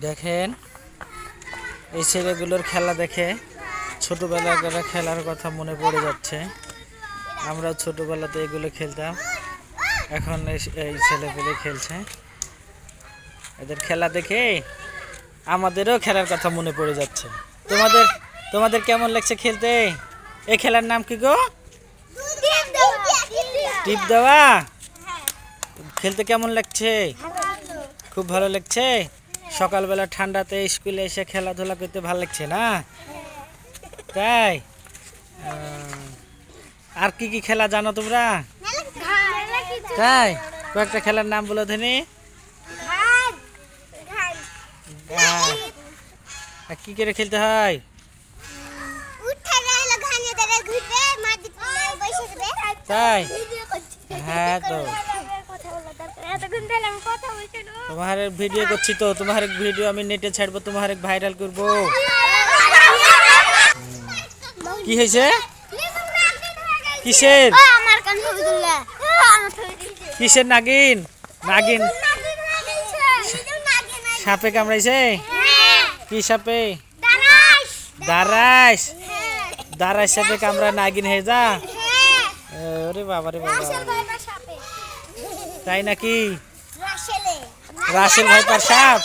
দেখেন এই ছেলেগুলোর খেলা দেখে ছোটবেলাকার খেলার কথা মনে পড়ে যাচ্ছে। আমরা ছোটবেলাতে এগুলো খেলতাম, এখন এই ছেলেগুলো খেলছে। এদের খেলা দেখে আমাদেরও খেলার কথা মনে পড়ে যাচ্ছে। তোমাদের তোমাদের কেমন লাগছে খেলতে? এই খেলার নাম কি গো? টিপ দেওয়া। খেলতে কেমন লাগছে? খুব ভালো লাগছে। সকালবেলা ঠান্ডাতে স্কুলে এসে খেলাধুলা করতে ভালো লাগছে না? তাই? আর কি কি খেলা জানো তোমরা? তাই? কয়েকটা খেলার নাম বলো ধনি। কি করে খেলতে হয়? তাই? হ্যাঁ, তো তোমার ভিডিও করছি, তো তোমার ভিডিও আমি নেটে ছাড়বো, তোমার ভাইরাল করবো। কি হয়েছে? কিসের কিসের নাগিন? নাগিন সাপে কামড়াইছে? কি সাপে? দারাইস। দারাইস সাপে কামড়া নাগিন হয়ে যা। ওরে বাবা রে বাবা, তাই নাকি? রাসেল ভাইপার সাপ।